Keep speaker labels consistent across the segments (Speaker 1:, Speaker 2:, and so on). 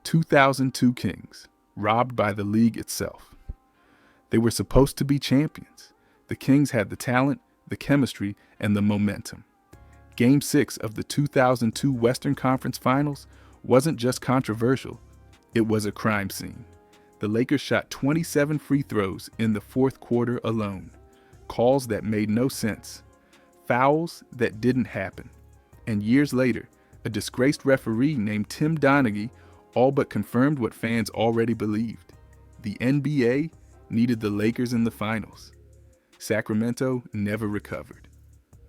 Speaker 1: 2002 Kings, robbed by the league itself. They were supposed to be champions. The Kings had the talent, the chemistry, and the momentum. Game 6 of the 2002 Western Conference Finals wasn't just controversial, it was a crime scene. The Lakers shot 27 free throws in the fourth quarter alone. Calls that made no sense. Fouls that didn't happen. And years later, a disgraced referee named Tim Donaghy all but confirmed what fans already believed. The NBA needed the Lakers in the finals. Sacramento never recovered.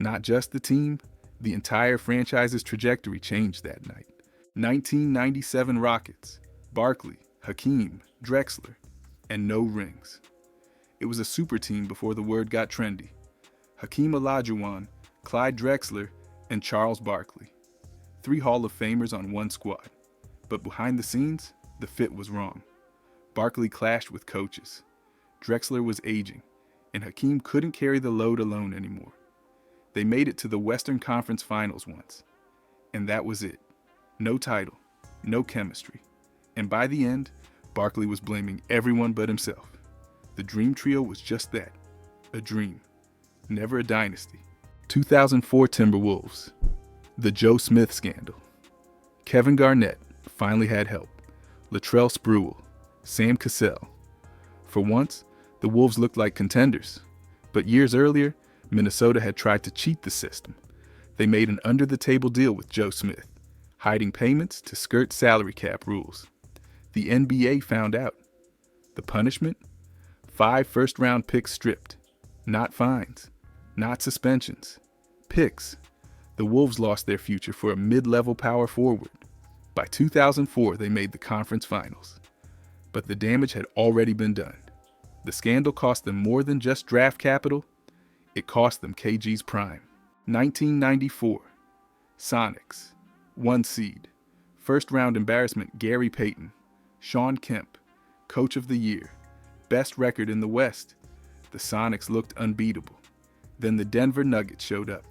Speaker 1: Not just the team, the entire franchise's trajectory changed that night. 1997 Rockets, Barkley, Hakeem, Drexler, and no rings. It was a super team before the word got trendy. Hakeem Olajuwon, Clyde Drexler, and Charles Barkley. 3 Hall of Famers on one squad. But behind the scenes, the fit was wrong. Barkley clashed with coaches. Drexler was aging, and Hakeem couldn't carry the load alone anymore. They made it to the Western Conference Finals once, and that was it. No title, no chemistry. And by the end, Barkley was blaming everyone but himself. The Dream Trio was just that, a dream, never a dynasty. 2004 Timberwolves, the Joe Smith scandal. Kevin Garnett finally had help. Latrell Sprewell, Sam Cassell. For once, the Wolves looked like contenders. But years earlier, Minnesota had tried to cheat the system. They made an under-the-table deal with Joe Smith, hiding payments to skirt salary cap rules. The NBA found out. The punishment? 5 first-round picks stripped. Not fines. Not suspensions. Picks. The Wolves lost their future for a mid-level power forward. By 2004, they made the conference finals. But the damage had already been done. The scandal cost them more than just draft capital. It cost them KG's prime. 1994. Sonics. 1 seed. First-round embarrassment Gary Payton. Shawn Kemp. Coach of the Year. Best record in the West. The Sonics looked unbeatable. Then the Denver Nuggets showed up.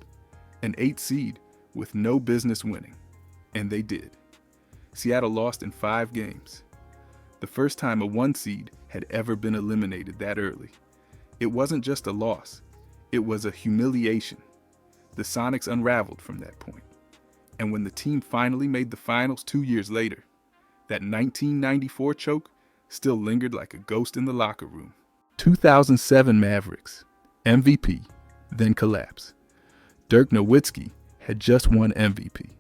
Speaker 1: An 8 seed with no business winning. And they did. Seattle lost in 5 games. The first time a 1 seed had ever been eliminated that early. It wasn't just a loss. It was a humiliation. The Sonics unraveled from that point. And when the team finally made the finals 2 years later, that 1994 choke still lingered like a ghost in the locker room. 2007 Mavericks, MVP, then collapse. Dirk Nowitzki had just won MVP.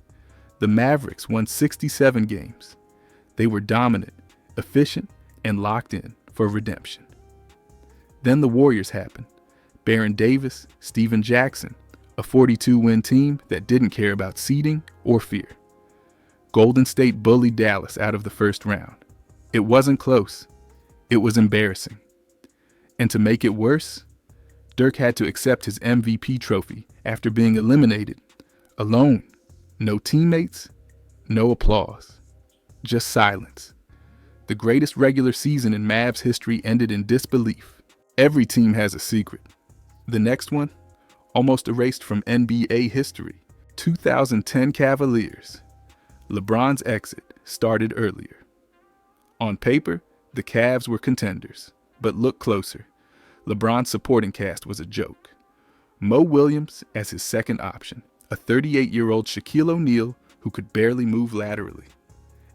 Speaker 1: The Mavericks won 67 games. They were dominant, efficient, and locked in for redemption. Then the Warriors happened. Baron Davis, Steven Jackson, a 42-win team that didn't care about seeding or fear. Golden State bullied Dallas out of the first round. It wasn't close. It was embarrassing. And to make it worse, Dirk had to accept his MVP trophy after being eliminated, alone. No teammates, no applause, just silence. The greatest regular season in Mavs history ended in disbelief. Every team has a secret. The next one, almost erased from NBA history. 2010 Cavaliers. LeBron's exit started earlier. On paper, the Cavs were contenders, but look closer. LeBron's supporting cast was a joke. Mo Williams as his second option, a 38-year-old Shaquille O'Neal who could barely move laterally.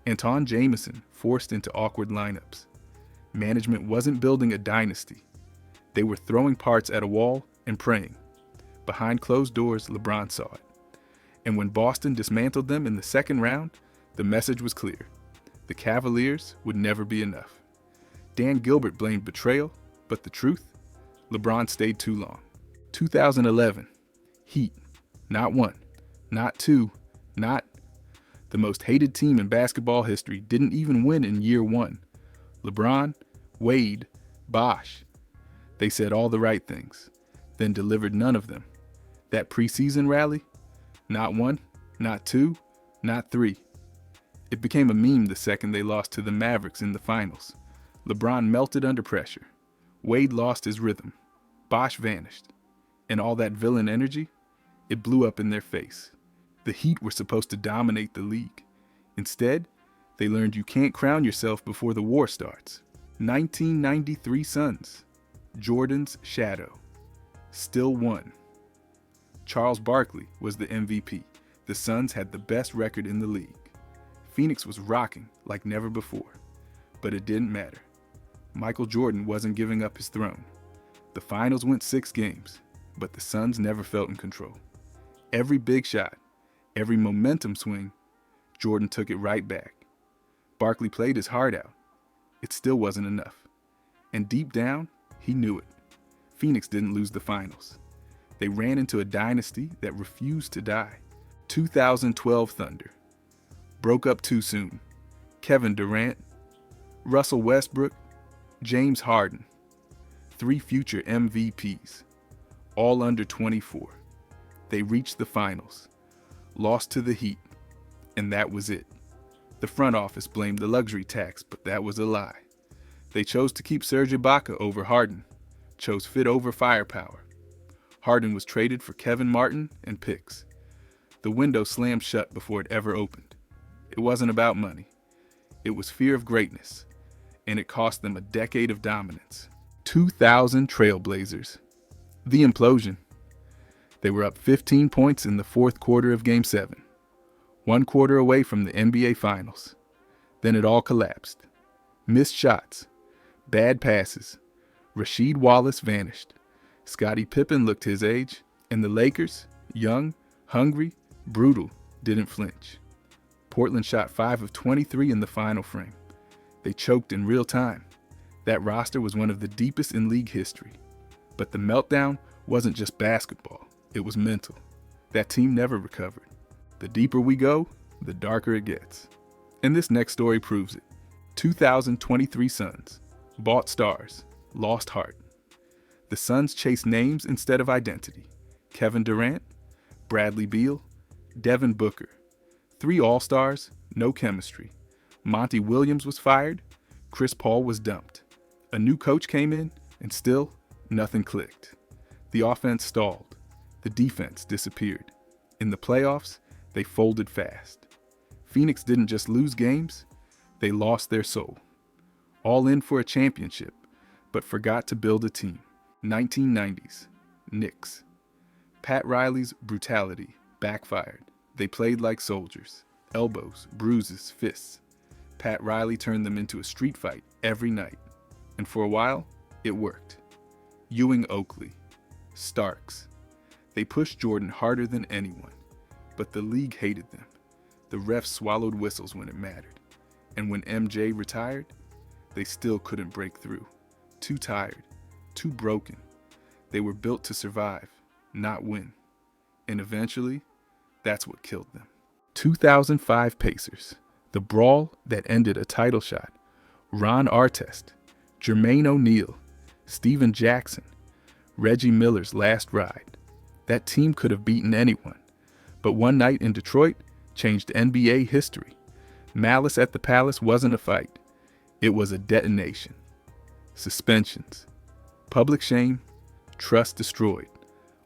Speaker 1: Anton Jameson forced into awkward lineups. Management wasn't building a dynasty. They were throwing parts at a wall and praying. Behind closed doors, LeBron saw it. And when Boston dismantled them in the second round, the message was clear. The Cavaliers would never be enough. Dan Gilbert blamed betrayal, but the truth? LeBron stayed too long. 2011. Heat. Not 1, not 2, not... The most hated team in basketball history didn't even win in year 1. LeBron, Wade, Bosh. They said all the right things, then delivered none of them. That preseason rally? Not 1, not 2, not 3. It became a meme the second they lost to the Mavericks in the finals. LeBron melted under pressure. Wade lost his rhythm. Bosh vanished. And all that villain energy? It blew up in their face. The Heat were supposed to dominate the league. Instead, They learned you can't crown yourself before the war starts. 1993 Suns. Jordan's shadow. Still won. Charles Barkley was the MVP. The Suns had the best record in the league. Phoenix was rocking like never before. But it didn't matter. Michael Jordan wasn't giving up his throne. The finals went 6 games, but the Suns never felt in control. Every big shot, every momentum swing, Jordan took it right back. Barkley played his heart out. It still wasn't enough. And deep down, he knew it. Phoenix didn't lose the finals. They ran into a dynasty that refused to die. 2012 Thunder. Broke up too soon. Kevin Durant, Russell Westbrook, James Harden. 3 future MVPs. All under 24. They reached the finals. Lost to the Heat. And that was it. The front office blamed the luxury tax, but that was a lie. They chose to keep Serge Ibaka over Harden. Chose fit over firepower. Harden was traded for Kevin Martin and picks. The window slammed shut before it ever opened. It wasn't about money. It was fear of greatness, and it cost them a decade of dominance. 2000 Trailblazers. The implosion. They were up 15 points in the fourth quarter of Game 7. 1 quarter away from the NBA Finals. Then it all collapsed. Missed shots. Bad passes. Rasheed Wallace vanished. Scottie Pippen looked his age, and the Lakers, young, hungry, brutal, didn't flinch. Portland shot 5 of 23 in the final frame. They choked in real time. That roster was one of the deepest in league history. But the meltdown wasn't just basketball, it was mental. That team never recovered. The deeper we go, the darker it gets. And this next story proves it. 2023 Suns. Bought stars, lost heart. The Suns chased names instead of identity. Kevin Durant, Bradley Beal, Devin Booker. 3 All-Stars, no chemistry. Monty Williams was fired, Chris Paul was dumped. A new coach came in, and still, nothing clicked. The offense stalled. The defense disappeared. In the playoffs, they folded fast. Phoenix didn't just lose games, they lost their soul. All in for a championship, but forgot to build a team. 1990s, Knicks. Pat Riley's brutality backfired. They played like soldiers. Elbows, bruises, fists. Pat Riley turned them into a street fight every night. And for a while, it worked. Ewing Oakley. Starks. They pushed Jordan harder than anyone. But the league hated them. The refs swallowed whistles when it mattered. And when MJ retired, they still couldn't break through. Too tired. Too broken. They were built to survive, not win. And eventually, that's what killed them. 2005 Pacers. The brawl that ended a title shot. Ron Artest, Jermaine O'Neal, Steven Jackson, Reggie Miller's last ride. That team could have beaten anyone. But one night in Detroit changed NBA history. Malice at the Palace wasn't a fight. It was a detonation. Suspensions. Public shame. Trust destroyed.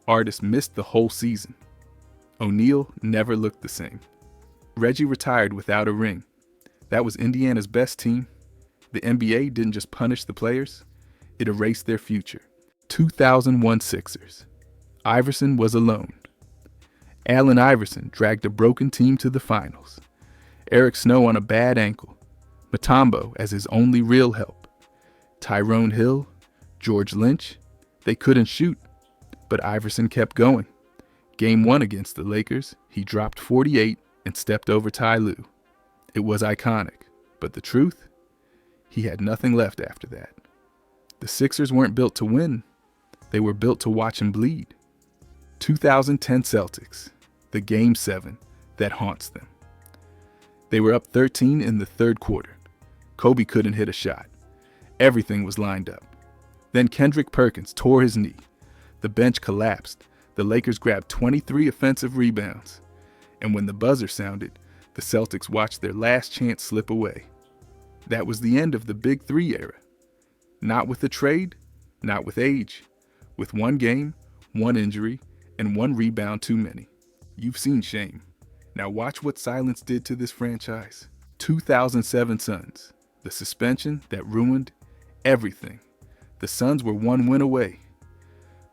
Speaker 1: Artists missed the whole season. O'Neal never looked the same. Reggie retired without a ring. That was Indiana's best team. The NBA didn't just punish the players, it erased their future. 2001 Sixers. Iverson was alone. Allen Iverson dragged a broken team to the finals. Eric Snow on a bad ankle. Mutombo as his only real help. Tyrone Hill, George Lynch, they couldn't shoot, but Iverson kept going. Game 1 against the Lakers, he dropped 48 and stepped over Ty Lue. It was iconic, but the truth? He had nothing left after that. The Sixers weren't built to win. They were built to watch him bleed. 2010 Celtics, the Game 7 that haunts them. They were up 13 in the third quarter. Kobe couldn't hit a shot. Everything was lined up. Then Kendrick Perkins tore his knee. The bench collapsed. The Lakers grabbed 23 offensive rebounds. And when the buzzer sounded, the Celtics watched their last chance slip away. That was the end of the Big Three era. Not with a trade, not with age. With 1 game, 1 injury, and 1 rebound too many. You've seen shame. Now watch what silence did to this franchise. 2007 Suns, the suspension that ruined everything. The Suns were one win away,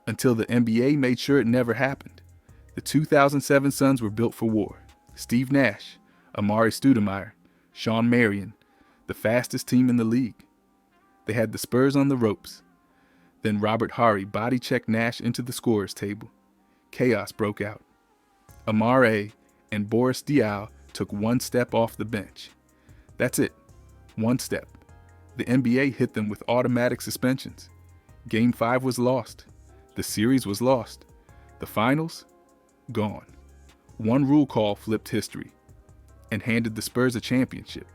Speaker 1: until the NBA made sure it never happened. The 2007 Suns were built for war. Steve Nash, Amari Stoudemire, Sean Marion, the fastest team in the league. They had the Spurs on the ropes. Then Robert Horry body-checked Nash into the scorer's table. Chaos broke out. Amare and Boris Diaw took one step off the bench. That's it, one step. The NBA hit them with automatic suspensions. Game 5 was lost. The series was lost. The finals? Gone. One rule call flipped history and handed the Spurs a championship.